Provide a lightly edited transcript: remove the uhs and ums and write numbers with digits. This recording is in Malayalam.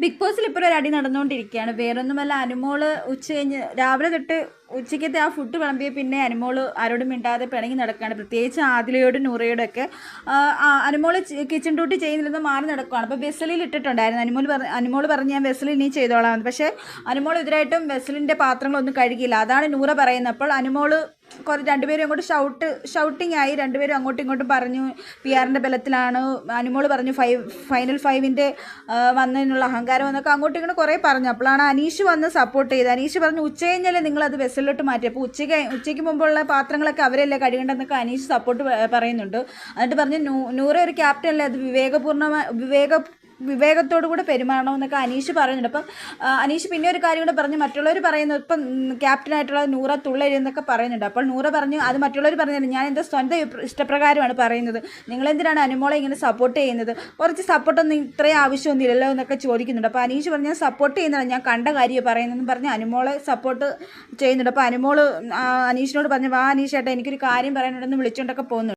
ബിഗ് ബോസിൽ ഇപ്പോൾ ഒരു അടി നടന്നുകൊണ്ടിരിക്കുകയാണ്. വേറൊന്നുമല്ല, അനുമോള് ഉച്ച കഴിഞ്ഞ് രാവിലെ തൊട്ട് ഉച്ചയ്ക്കത്തെ ആ ഫുഡ് വിളമ്പിയ പിന്നെ അനുമോള് ആരോടും മിണ്ടാതെ പിണങ്ങി നടക്കുകയാണ്. പ്രത്യേകിച്ച് ആദിലയോടും നൂറയോടൊക്കെ അനുമോള് കിച്ചൺ ഡ്യൂട്ടി ചെയ്യുന്നില്ലെന്ന് മാറി നടക്കുകയാണ്. അപ്പോൾ വെസലിൽ ഇട്ടിട്ടുണ്ടായിരുന്നു. അനുമോള് പറഞ്ഞ് ഞാൻ വെസലിൽ ഇനി ചെയ്തോളാം. പക്ഷേ അനുമോൾ ഇതിനായിട്ടും വെസലിൻ്റെ പാത്രങ്ങളൊന്നും കഴുകിയില്ല. അതാണ് നൂറ പറയുന്നത്. അപ്പോൾ അനുമോള് രണ്ടുപേരും അങ്ങോട്ട് ഷൗട്ടിങ് ആയി. രണ്ടുപേരും അങ്ങോട്ടും ഇങ്ങോട്ടും പറഞ്ഞു. പി ആറിൻ്റെ ബലത്തിലാണ്. അനുമോള് പറഞ്ഞു ഫൈനൽ 5ൻ്റെ വന്നതിനുള്ള അഹങ്കാരം എന്നൊക്കെ അങ്ങോട്ടും ഇങ്ങോട്ട് കുറേ പറഞ്ഞു. അപ്പോഴാണ് അനീഷ് വന്ന് സപ്പോർട്ട് ചെയ്തത്. അനീഷ് പറഞ്ഞു ഉച്ച കഴിഞ്ഞാലേ നിങ്ങളത് വെസലിലോട്ട് മാറ്റി. അപ്പോൾ ഉച്ചയ്ക്ക് മുമ്പുള്ള പാത്രങ്ങളൊക്കെ അവരല്ലേ കഴുകേണ്ടതെന്നൊക്കെ അനീഷ് സപ്പോർട്ട് പറയുന്നുണ്ട്. എന്നിട്ട് പറഞ്ഞു നൂറ ഒരു ക്യാപ്റ്റൻ അല്ലേ, അത് വിവേകത്തോടു കൂടെ പെരുമാറണമെന്നൊക്കെ അനീഷ് പറയുന്നുണ്ട്. അപ്പം അനീഷ് പിന്നെ ഒരു കാര്യം കൂടെ പറഞ്ഞു, മറ്റുള്ളവർ പറയുന്നു ഇപ്പം ക്യാപ്റ്റനായിട്ടുള്ള നൂറ തുള്ളരുന്നൊക്കെ പറയുന്നുണ്ട്. അപ്പോൾ നൂറ പറഞ്ഞു അത് മറ്റുള്ളവർ പറഞ്ഞില്ല, ഞാൻ എൻ്റെ സ്വന്തം ഇഷ്ടപ്രകാരമാണ് പറയുന്നത്, നിങ്ങളെന്തിനാണ് അനുമോളെ ഇങ്ങനെ സപ്പോർട്ട് ചെയ്യുന്നത്, കുറച്ച് സപ്പോർട്ടൊന്നും ഇത്രയും ആവശ്യമൊന്നുമില്ലല്ലോ എന്നൊക്കെ ചോദിക്കുന്നുണ്ട്. അപ്പോൾ അനീഷ് പറഞ്ഞു ഞാൻ സപ്പോർട്ട് ചെയ്യുന്നതാണ്, ഞാൻ കണ്ട കാര്യം പറയുന്നതെന്ന് പറഞ്ഞ് അനുമോളെ സപ്പോർട്ട് ചെയ്യുന്നുണ്ട്. അപ്പോൾ അനുമോള് അനീഷിനോട് പറഞ്ഞു വാ അനീഷ് ചേട്ടാ എനിക്കൊരു കാര്യം പറയാനുണ്ടെന്ന് വിളിച്ചുകൊണ്ടൊക്കെ പോകുന്നുണ്ട്.